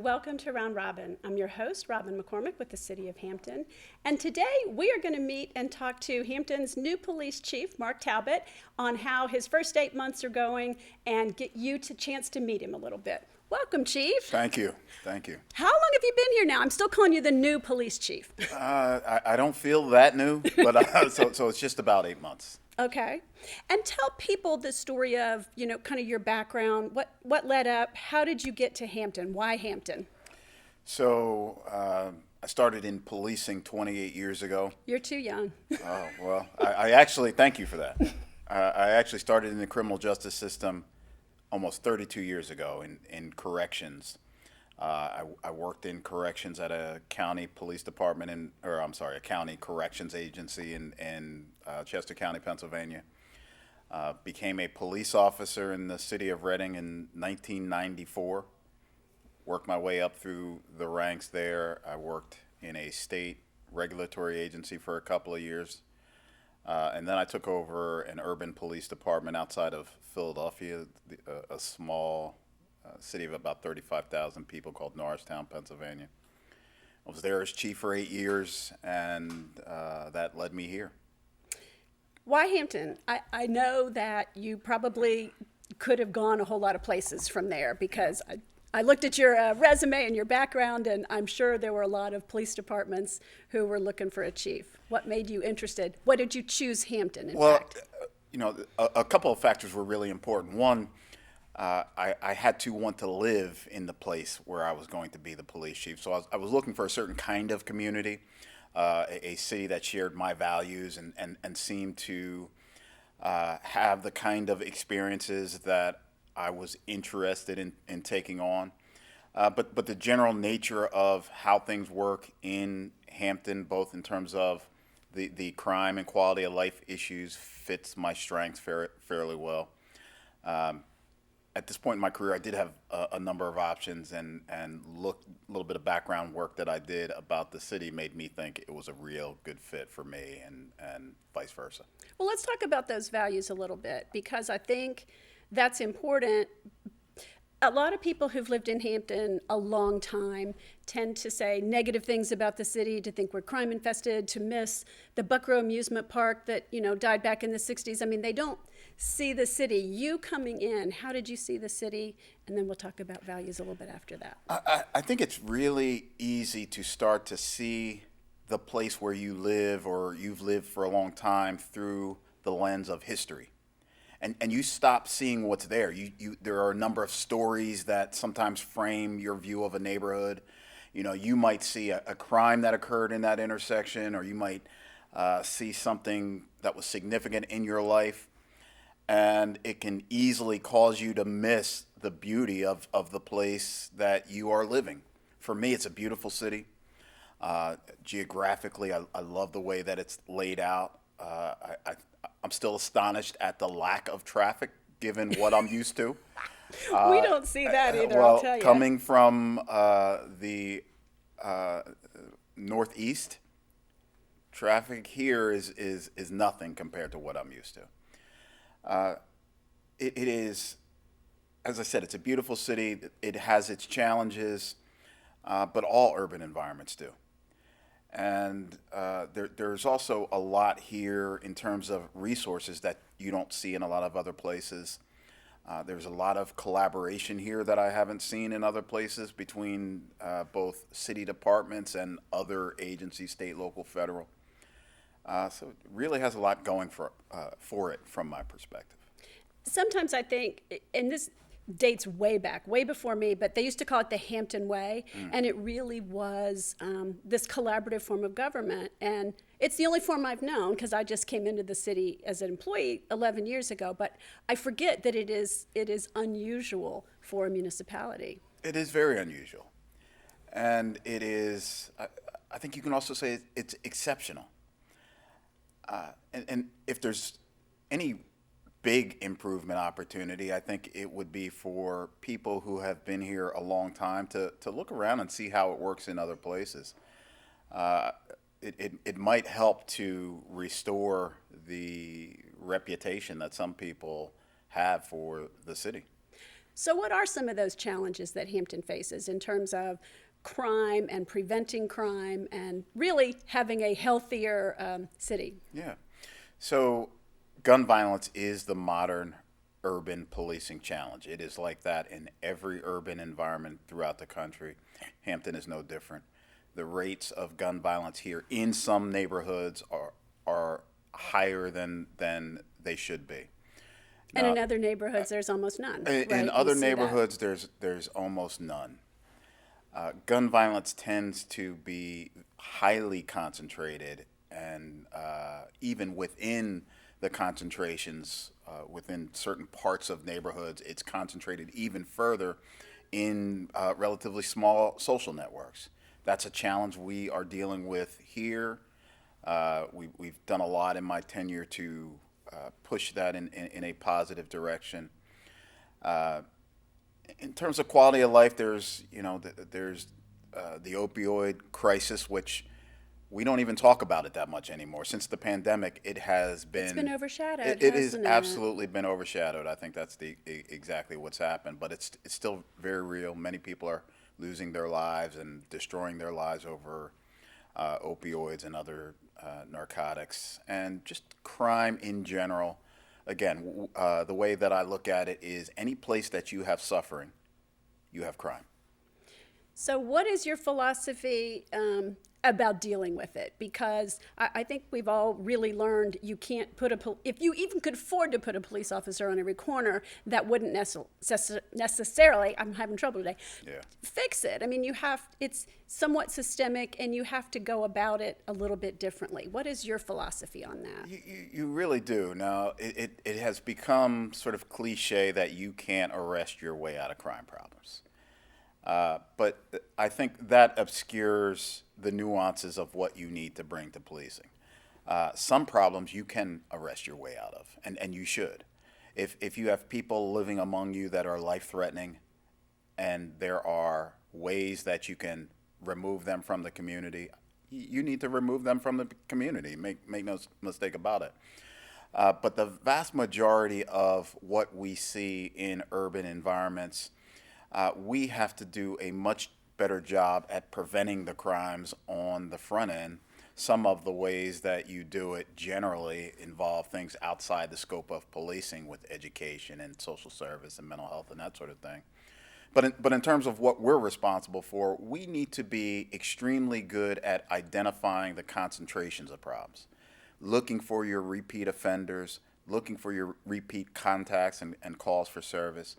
welcome to Round Robin. I'm your host, Robin McCormick with the City of Hampton. And today we are going to meet and talk to Hampton's new police chief, Mark Talbot, on how his first 8 months are going and get you a chance to meet him a little bit. Welcome, Chief. Thank you. Thank you. How long have you been here now? I'm still calling you the new police chief. I don't feel that new, but so it's just about 8 months. Okay. And tell people the story of, kind of your background. What led up? How did you get to Hampton? Why Hampton? So I started in policing 28 years ago. You're too young. Oh, well, I actually, thank you for that. I actually started in the criminal justice system almost 32 years ago in corrections. I worked in corrections at a county police department a county corrections agency in Chester County, Pennsylvania. Became a police officer in the city of Reading in 1994. Worked my way up through the ranks there. I worked in a state regulatory agency for a couple of years. And then I took over an urban police department outside of Philadelphia, a small city of about 35,000 people called Norristown, Pennsylvania. I was there as chief for 8 years, and that led me here. Why Hampton? I know that you probably could have gone a whole lot of places from there because I looked at your resume and your background, and I'm sure there were a lot of police departments who were looking for a chief. What made you interested? What did you choose Hampton, in fact? A couple of factors were really important. One, I had to want to live in the place where I was going to be the police chief. So I was looking for a certain kind of community, a city that shared my values and seemed to have the kind of experiences that I was interested in taking on. But the general nature of how things work in Hampton, both in terms of the crime and quality of life issues, fits my strengths fairly well. At this point in my career, I did have a number of options, and looked a little bit of background work that I did about the city made me think it was a real good fit for me, and vice versa. Well, let's talk about those values a little bit, because I think that's important. A lot of people who've lived in Hampton a long time tend to say negative things about the city, to think we're crime infested, to miss the Buckrow amusement park that, died back in the 60s. I mean, they don't see the city. You coming in, how did you see the city? And then we'll talk about values a little bit after that. I think it's really easy to start to see the place where you live or you've lived for a long time through the lens of history. And you stop seeing what's there. There are a number of stories that sometimes frame your view of a neighborhood. You might see a crime that occurred in that intersection, or you might see something that was significant in your life, and it can easily cause you to miss the beauty of the place that you are living. For me, it's a beautiful city. Geographically, I love the way that it's laid out. I'm still astonished at the lack of traffic, given what I'm used to. We don't see that either, well, I'll tell you. Coming from the Northeast, traffic here is nothing compared to what I'm used to. It is, as I said, it's a beautiful city. It has its challenges, but all urban environments do. And there's also a lot here in terms of resources that you don't see in a lot of other places. There's a lot of collaboration here that I haven't seen in other places between both city departments and other agencies, state, local, federal. So it really has a lot going for it from my perspective. Sometimes I think, and this dates way back, way before me, but they used to call it the Hampton Way, and it really was this collaborative form of government. And it's the only form I've known, because I just came into the city as an employee 11 years ago, but I forget that it is unusual for a municipality. It is very unusual. And it is, I think you can also say it's exceptional. And if there's any big improvement opportunity, I think it would be for people who have been here a long time to look around and see how it works in other places. It might help to restore the reputation that some people have for the city. So what are some of those challenges that Hampton faces in terms of crime and preventing crime and really having a healthier city? Yeah. So gun violence is the modern urban policing challenge. It is like that in every urban environment throughout the country. Hampton is no different. The rates of gun violence here in some neighborhoods are higher than they should be. And in other neighborhoods, there's almost none. In right? other We see that. neighborhoods, there's almost none. Gun violence tends to be highly concentrated, and even within the concentrations, within certain parts of neighborhoods, it's concentrated even further in relatively small social networks. That's a challenge we are dealing with here. We've done a lot in my tenure to push that in a positive direction. In terms of quality of life, there's the opioid crisis, which we don't even talk about it that much anymore. Since the pandemic, it has been. It's been overshadowed. It has hasn't it? absolutely been overshadowed. I think that's exactly what's happened. But it's still very real. Many people are losing their lives and destroying their lives over opioids and other narcotics, and just crime in general. Again, the way that I look at it is any place that you have suffering, you have crime. So, what is your philosophy about dealing with it? Because I think we've all really learned you can't put if you even could afford to put a police officer on every corner, that wouldn't necessarily, I'm having trouble today, fix it. I mean, it's somewhat systemic, and you have to go about it a little bit differently. What is your philosophy on that? You really do. Now, it has become sort of cliche that you can't arrest your way out of crime problems. But I think that obscures the nuances of what you need to bring to policing. Some problems you can arrest your way out of, and you should. If you have people living among you that are life-threatening, and there are ways that you can remove them from the community, you need to remove them from the community. Make no mistake about it. But the vast majority of what we see in urban environments, we have to do a much better job at preventing the crimes on the front end. Some of the ways that you do it generally involve things outside the scope of policing, with education and social service and mental health and that sort of thing. But in terms of what we're responsible for, we need to be extremely good at identifying the concentrations of problems, looking for your repeat offenders, looking for your repeat contacts and calls for service,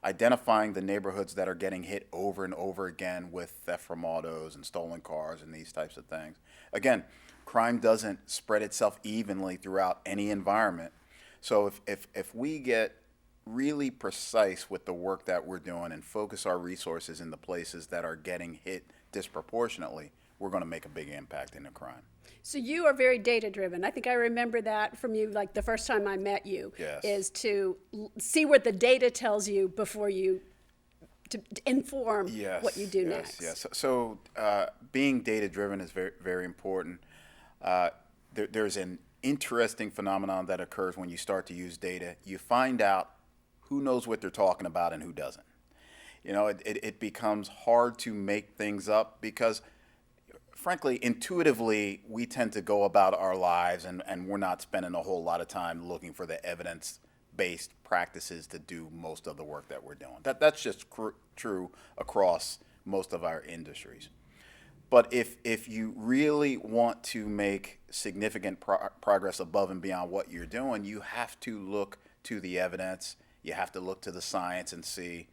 identifying the neighborhoods that are getting hit over and over again with theft from autos and stolen cars and these types of things. Again, crime doesn't spread itself evenly throughout any environment. So if we get really precise with the work that we're doing and focus our resources in the places that are getting hit disproportionately, we're going to make a big impact in the crime. So you are very data driven. I think I remember that from you, like the first time I met you, Yes. is to see what the data tells you before you to inform what you do next. Yes. So being data driven is very, very important. There's an interesting phenomenon that occurs when you start to use data. You find out who knows what they're talking about and who doesn't. You know, it becomes hard to make things up because, frankly, intuitively, we tend to go about our lives and we're not spending a whole lot of time looking for the evidence-based practices to do most of the work that we're doing. That's just true across most of our industries. But if you really want to make significant progress above and beyond what you're doing, you have to look to the evidence. You have to look to the science and see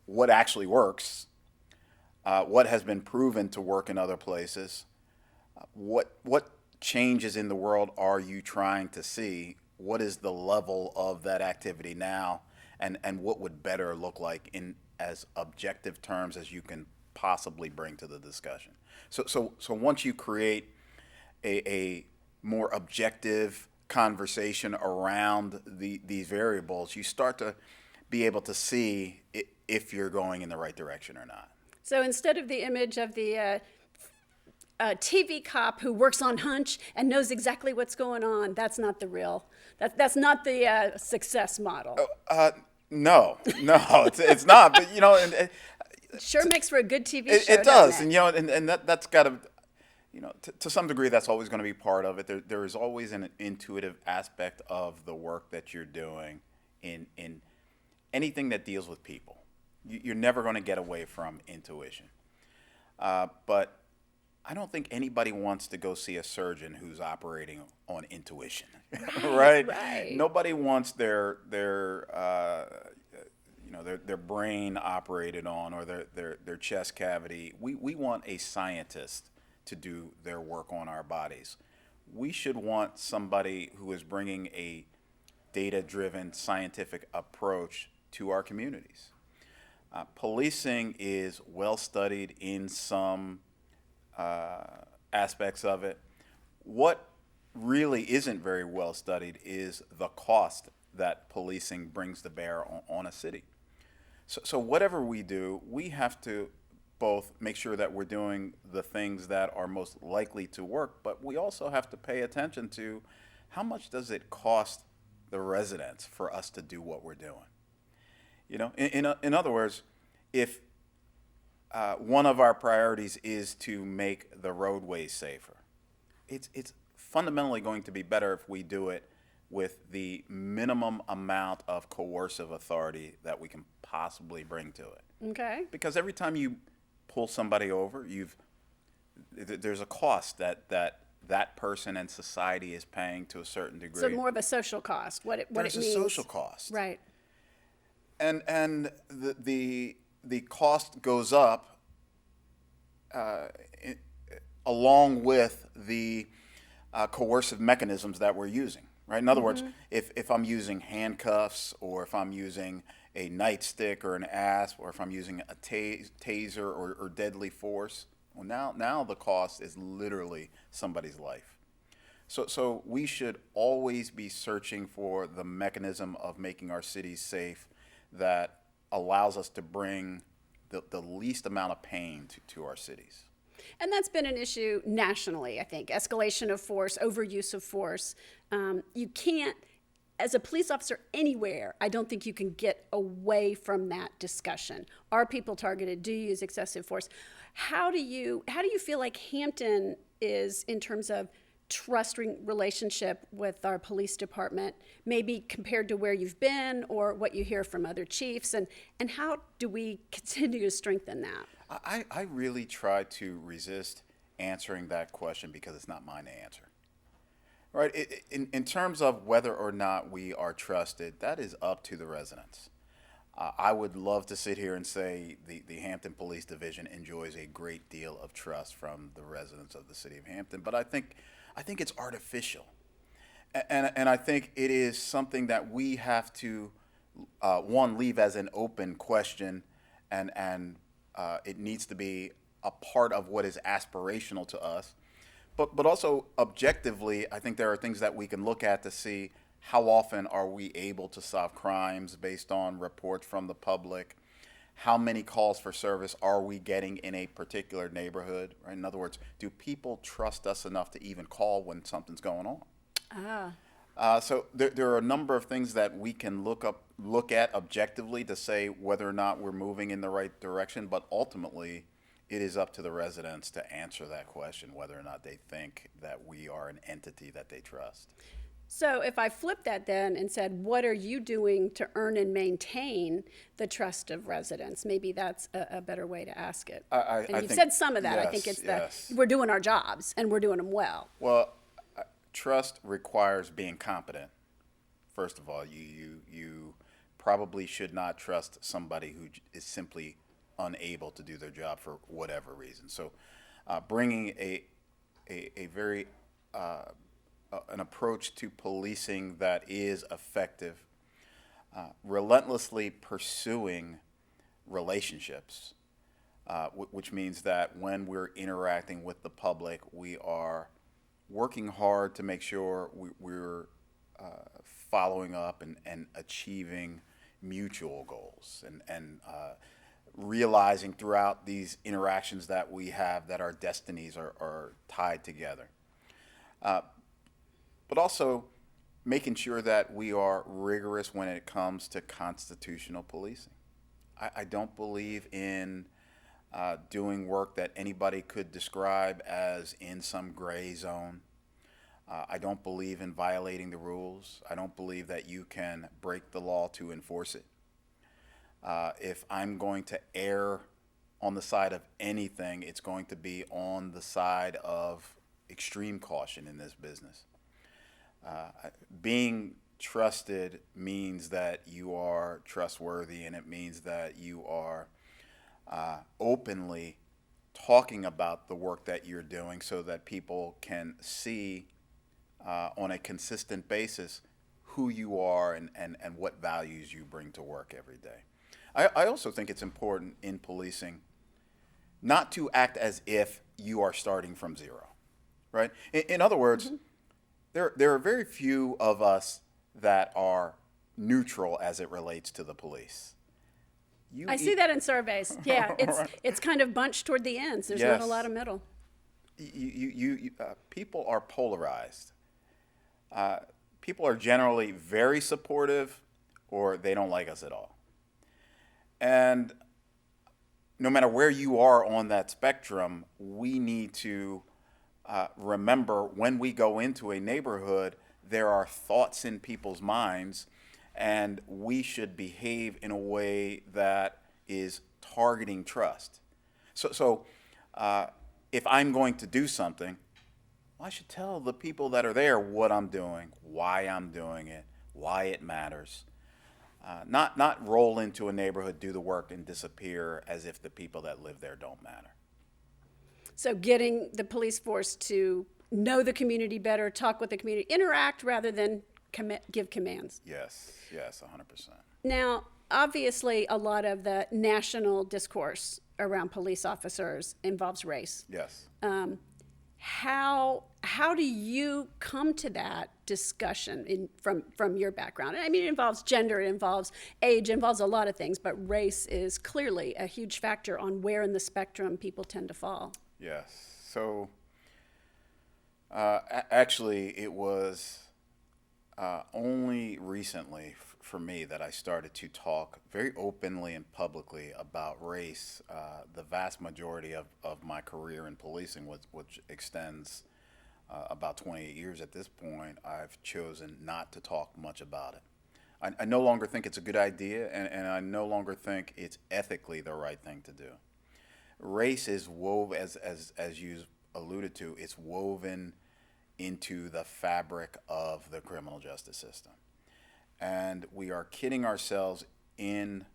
what actually works, what has been proven to work in other places, what changes in the world are you trying to see, what is the level of that activity now, and what would better look like in as objective terms as you can possibly bring to the discussion. So once you create a more objective conversation around these variables, you start to be able to see if you're going in the right direction or not. So instead of the image of the TV cop who works on hunch and knows exactly what's going on, that's not the real, that's not the success model. No, it's not. But and Sure makes for a good TV it, show, it does, doesn't and that's got to, to some degree, that's always going to be part of it. There is always an intuitive aspect of the work that you're doing in anything that deals with people. You're never going to get away from intuition. But I don't think anybody wants to go see a surgeon who's operating on intuition, right? Right. Nobody wants their brain operated on, or their chest cavity. We want a scientist to do their work on our bodies. We should want somebody who is bringing a data-driven scientific approach to our communities. Policing is well studied in some aspects of it. What really isn't very well studied is the cost that policing brings to bear on a city. So whatever we do, we have to both make sure that we're doing the things that are most likely to work, but we also have to pay attention to how much does it cost the residents for us to do what we're doing. In other words, if one of our priorities is to make the roadways safer, it's fundamentally going to be better if we do it with the minimum amount of coercive authority that we can possibly bring to it. Okay. Because every time you pull somebody over, there's a cost that person and society is paying to a certain degree. So more of a social cost, what it There's means. a social cost. Right. And the cost goes up along with the coercive mechanisms that we're using. Right. In other words, if I'm using handcuffs, or if I'm using a nightstick or an asp, or if I'm using a taser or deadly force, well, now the cost is literally somebody's life. So we should always be searching for the mechanism of making our cities safe that allows us to bring the least amount of pain to our cities. And that's been an issue nationally, I think. Escalation of force, overuse of force. You can't, as a police officer anywhere, I don't think you can get away from that discussion. Are people targeted? Do you use excessive force? How do you feel like Hampton is in terms of trusting relationship with our police department, maybe compared to where you've been or what you hear from other chiefs, and how do we continue to strengthen that? I really try to resist answering that question because it's not mine to answer. Right? In terms of whether or not we are trusted, that is up to the residents. I would love to sit here and say the Hampton Police Division enjoys a great deal of trust from the residents of the city of Hampton, but I think it's artificial. And I think it is something that we have to, one, leave as an open question, and it needs to be a part of what is aspirational to us. But also objectively, I think there are things that we can look at to see how often are we able to solve crimes based on reports from the public. How many calls for service are we getting in a particular neighborhood? Right? In other words, do people trust us enough to even call when something's going on? So there are a number of things that we can look at objectively to say whether or not we're moving in the right direction, but ultimately it is up to the residents to answer that question, whether or not they think that we are an entity that they trust. So if I flip that then and said, what are you doing to earn and maintain the trust of residents? Maybe that's a better way to ask it. And you've said some of that. Yes, I think it's yes. that we're doing our jobs and we're doing them well. Well, trust requires being competent. First of all, you probably should not trust somebody who is simply unable to do their job for whatever reason. So bringing a very an approach to policing that is effective, relentlessly pursuing relationships, which means that when we're interacting with the public, we are working hard to make sure we're following up and achieving mutual goals, and realizing throughout these interactions that we have that our destinies are tied together. But also making sure that we are rigorous when it comes to constitutional policing. I don't believe in doing work that anybody could describe as in some gray zone. I don't believe in violating the rules. I don't believe that you can break the law to enforce it. If I'm going to err on the side of anything, it's going to be on the side of extreme caution in this business. Being trusted means that you are trustworthy, and it means that you are openly talking about the work that you're doing so that people can see on a consistent basis who you are and what values you bring to work every day. I also think it's important in policing not to act as if you are starting from zero, right? In other words, there are very few of us that are neutral as it relates to the police. I see that in surveys. Yeah, it's kind of bunched toward the ends. There's not a lot of middle. People are polarized. People are generally very supportive, or they don't like us at all. And no matter where you are on that spectrum, we need to remember when we go into a neighborhood, there are thoughts in people's minds, and we should behave in a way that is targeting trust. So if I'm going to do something, well, I should tell the people that are there what I'm doing, why I'm doing it, why it matters. Not roll into a neighborhood, do the work, and disappear as if the people that live there don't matter. So getting the police force to know the community better, talk with the community, interact rather than give commands. Yes, 100%. Now, obviously, a lot of the national discourse around police officers involves race. Yes. How do you come to that discussion from your background? I mean, it involves gender, it involves age, it involves a lot of things, but race is clearly a huge factor on where in the spectrum people tend to fall. Yes. So actually, it was only recently for me that I started to talk very openly and publicly about race. The vast majority of my career in policing, which extends about 28 years at this point, I've chosen not to talk much about it. I no longer think it's a good idea, and I no longer think it's ethically the right thing to do. Race is woven, as you alluded to, it's woven into the fabric of the criminal justice system. And we are kidding ourselves in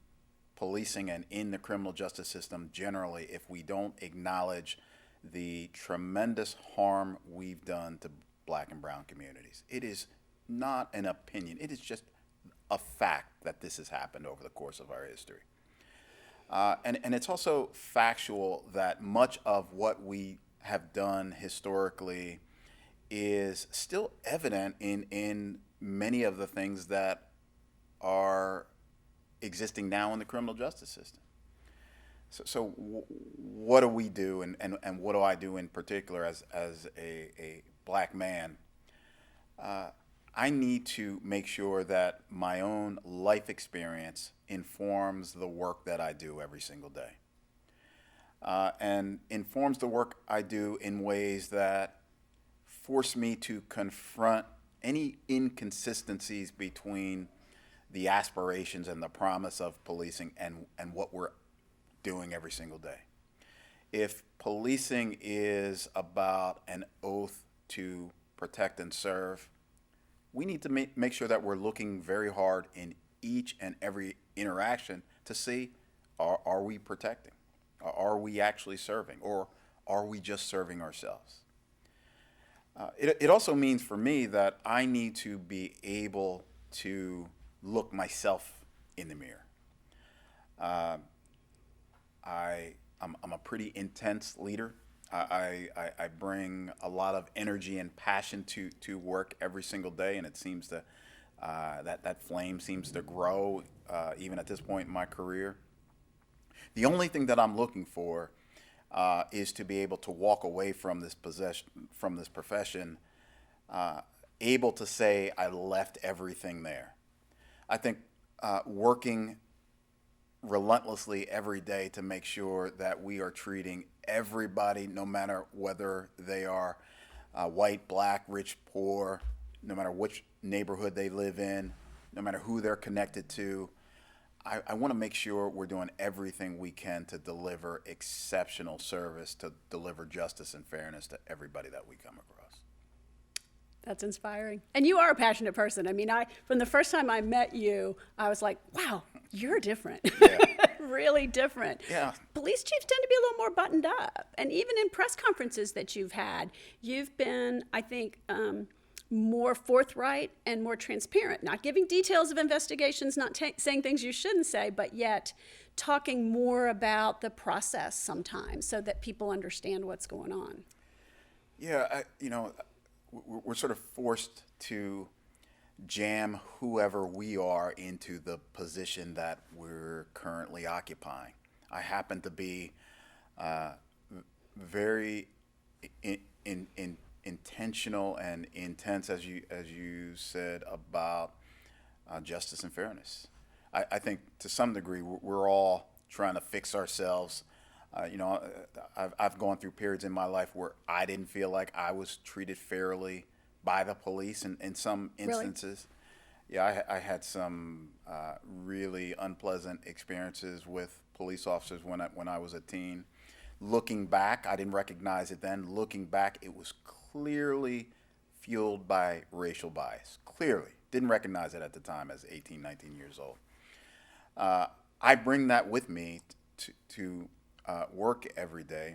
policing and in the criminal justice system generally if we don't acknowledge the tremendous harm we've done to black and brown communities. It is not an opinion. It is just a fact that this has happened over the course of our history. And it's also factual that much of what we have done historically is still evident in many of the things that are existing now in the criminal justice system. So what do we do, and what do I do in particular as a black man? I need to make sure that my own life experience informs the work that I do every single day, and informs the work I do in ways that force me to confront any inconsistencies between the aspirations and the promise of policing and what we're doing every single day. If policing is about an oath to protect and serve, we need to make sure that we're looking very hard in each and every interaction to see, are we protecting? Are we actually serving? Or are we just serving ourselves? It also means for me that I need to be able to look myself in the mirror. I'm a pretty intense leader. I bring a lot of energy and passion to work every single day, and it seems to that flame seems to grow even at this point in my career. The only thing that I'm looking for is to be able to walk away from this profession able to say I left everything there. I think working relentlessly every day to make sure that we are treating everybody, no matter whether they are white, black, rich, poor, no matter which neighborhood they live in, no matter who they're connected to. I want to make sure we're doing everything we can to deliver exceptional service, to deliver justice and fairness to everybody that we come across. That's inspiring. And you are a passionate person. I mean, from the first time I met you, I was like, wow, you're different. Yeah. Really different. Yeah. Police chiefs tend to be a little more buttoned up. And even in press conferences that you've had, you've been, I think, more forthright and more transparent, not giving details of investigations, not saying things you shouldn't say, but yet talking more about the process sometimes so that people understand what's going on. Yeah, we're sort of forced to jam whoever we are into the position that we're currently occupying. I happen to be very intentional and intense, as you said, about justice and fairness. I think to some degree we're all trying to fix ourselves. I've gone through periods in my life where I didn't feel like I was treated fairly by the police in some instances. Really? Yeah, I had some really unpleasant experiences with police officers when I was a teen. Looking back, I didn't recognize it then. Looking back, it was clearly fueled by racial bias. Clearly. Didn't recognize it at the time as 18, 19 years old. I bring that with me to work every day.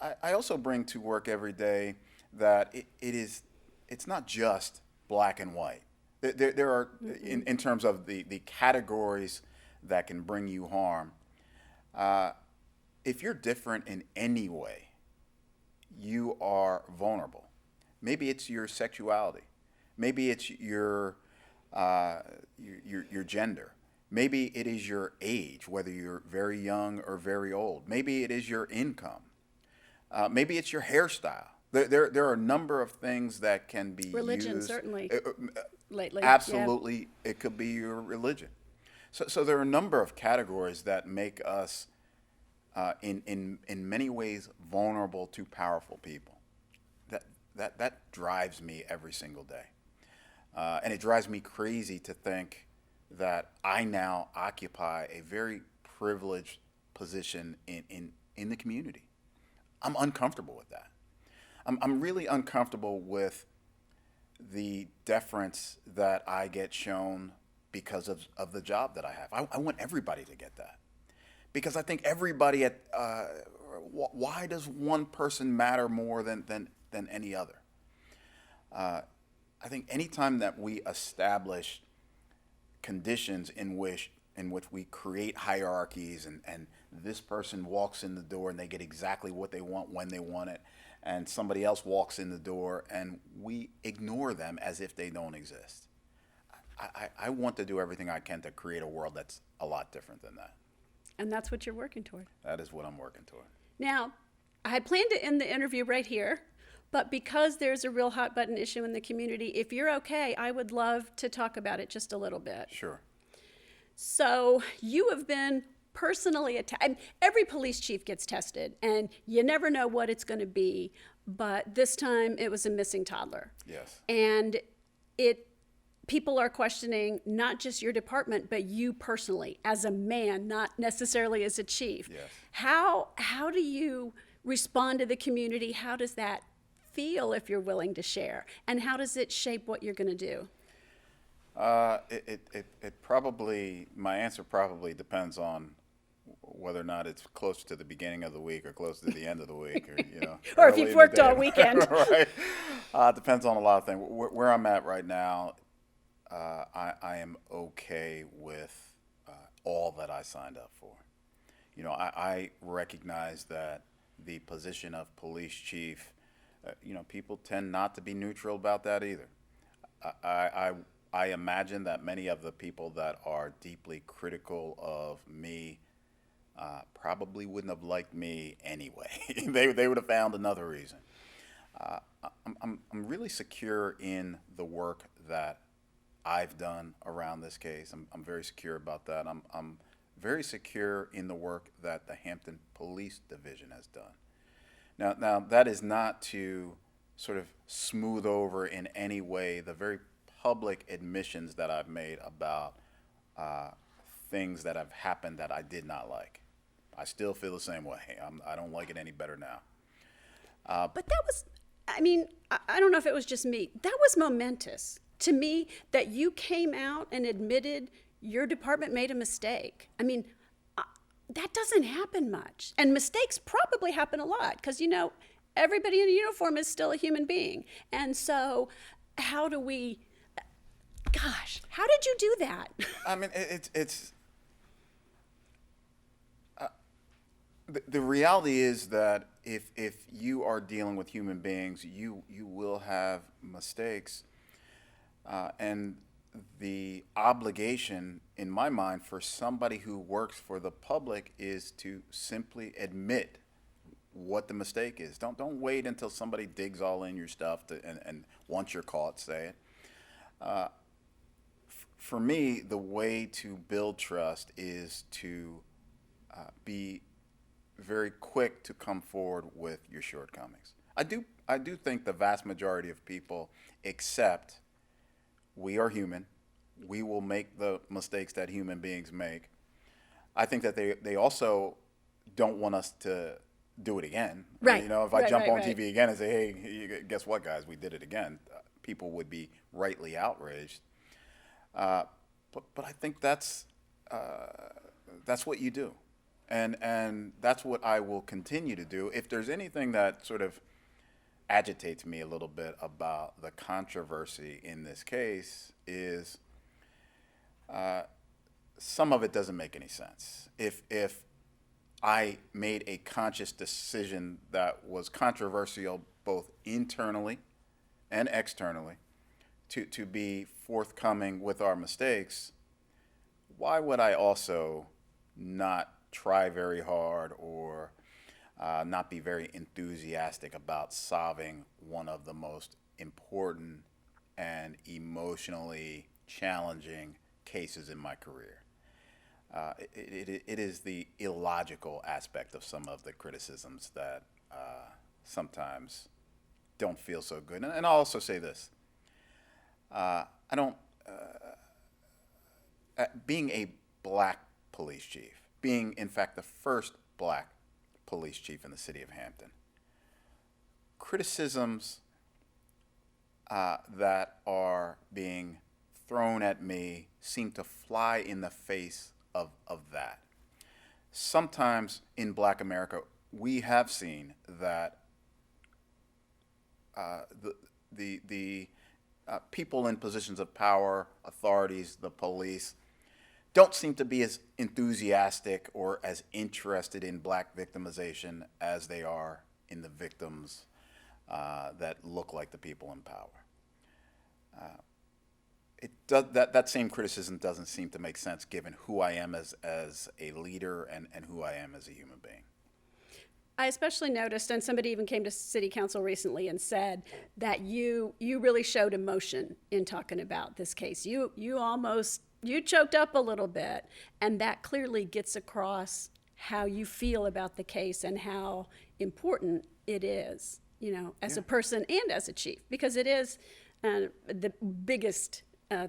I also bring to work every day that it's not just black and white. There are, in terms of the categories that can bring you harm, if you're different in any way, you are vulnerable. Maybe it's your sexuality. Maybe it's your gender. Maybe it is your age, whether you're very young or very old. Maybe it is your income. Maybe it's your hairstyle. There are a number of things that can be religion, used. certainly. Lately. Absolutely, yeah. It could be your religion. So there are a number of categories that make us, in many ways, vulnerable to powerful people. That drives me every single day. And it drives me crazy to think that I now occupy a very privileged position in the community. I'm uncomfortable with that. I'm really uncomfortable with the deference that I get shown because of the job that I have. I want everybody to get that. Because I think everybody why does one person matter more than any other? I think anytime that we establish conditions in which we create hierarchies and this person walks in the door and they get exactly what they want when they want it, and somebody else walks in the door and we ignore them as if they don't exist. I want to do everything I can to create a world that's a lot different than that. And that's what you're working toward. That is what I'm working toward. Now, I had planned to end the interview right here, but because there's a real hot button issue in the community, if you're okay, I would love to talk about it just a little bit. Sure. So you have been personally attacked. Every police chief gets tested, and you never know what it's going to be, but this time it was a missing toddler. Yes. And people are questioning not just your department, but you personally as a man, not necessarily as a chief. Yes. How do you respond to the community? How does that feel, if you're willing to share? And how does it shape what you're going to do? It probably, my answer probably depends on whether or not it's close to the beginning of the week or close to the end of the week, or or if you've worked all weekend. Right. Depends on a lot of things. Where I'm at right now, I am okay with all that I signed up for. I recognize that the position of police chief, people tend not to be neutral about that either. I imagine that many of the people that are deeply critical of me probably wouldn't have liked me anyway. They would have found another reason. I'm really secure in the work that I've done around this case. I'm very secure about that. I'm very secure in the work that the Hampton Police Division has done. Now that is not to sort of smooth over in any way the very public admissions that I've made about things that have happened that I did not like. I still feel the same way. I don't like it any better now. But that was, I mean, I don't know if it was just me. That was momentous to me that you came out and admitted your department made a mistake. I mean, that doesn't happen much. And mistakes probably happen a lot because, you know, everybody in a uniform is still a human being. And so, how do we, gosh, how did you do that? I mean, the reality is that if you are dealing with human beings, you will have mistakes, and the obligation, in my mind, for somebody who works for the public is to simply admit what the mistake is. Don't wait until somebody digs all in your stuff and once you're caught, say it. For me, the way to build trust is to be very quick to come forward with your shortcomings. I do think the vast majority of people accept we are human. We will make the mistakes that human beings make. I think that they also don't want us to do it again. Right. You know, if I jump on right. TV again and say, hey, guess what, guys, we did it again, people would be rightly outraged. But I think that's what you do. And that's what I will continue to do. If there's anything that sort of agitates me a little bit about the controversy in this case is some of it doesn't make any sense. If I made a conscious decision that was controversial both internally and externally to be forthcoming with our mistakes, why would I also not try very hard or not be very enthusiastic about solving one of the most important and emotionally challenging cases in my career? It is the illogical aspect of some of the criticisms that sometimes don't feel so good. And I'll also say this. I don't, being a black police chief, being in fact the first black police chief in the city of Hampton, criticisms that are being thrown at me seem to fly in the face of that. Sometimes in black America, we have seen that the people in positions of power, authorities, the police, don't seem to be as enthusiastic or as interested in black victimization as they are in the victims that look like the people in power. That same criticism doesn't seem to make sense given who I am as a leader and who I am as a human being. I especially noticed, and somebody even came to city council recently and said that you really showed emotion in talking about this case. You choked up a little bit, and that clearly gets across how you feel about the case and how important it is, you know, as a person and as a chief, because it is the biggest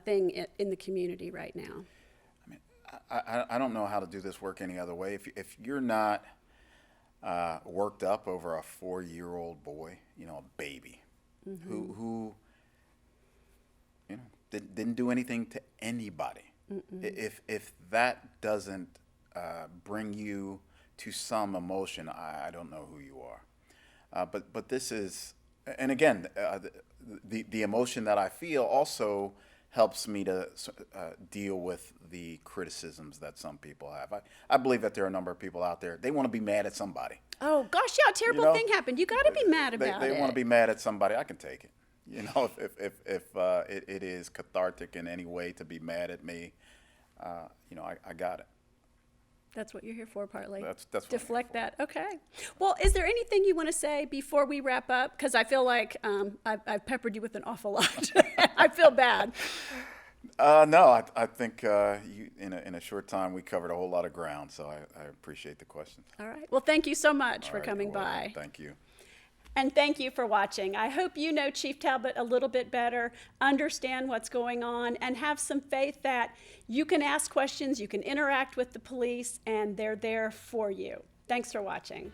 thing in the community right now. I mean, I don't know how to do this work any other way. If you're not worked up over a 4-year-old boy, you know, a baby, mm-hmm. who you know, didn't do anything to anybody. Mm-mm. If that doesn't bring you to some emotion, I don't know who you are. But this is, and again, the emotion that I feel also helps me to deal with the criticisms that some people have. I believe that there are a number of people out there, they want to be mad at somebody. Oh, gosh, yeah, a terrible thing happened. You got to be mad about it. They want to be mad at somebody. I can take it. You know, if it is cathartic in any way to be mad at me, you know, I got it. That's what you're here for, partly. That's what I'm here Deflect for. that. Okay. Well, is there anything you want to say before we wrap up? Because I feel like I've peppered you with an awful lot. I feel bad. No, I think in a short time we covered a whole lot of ground, so I appreciate the questions. All right. Well, thank you so much for All right, coming you're welcome. by. Thank you. And thank you for watching. I hope you know Chief Talbot a little bit better, understand what's going on, and have some faith that you can ask questions, you can interact with the police, and they're there for you. Thanks for watching.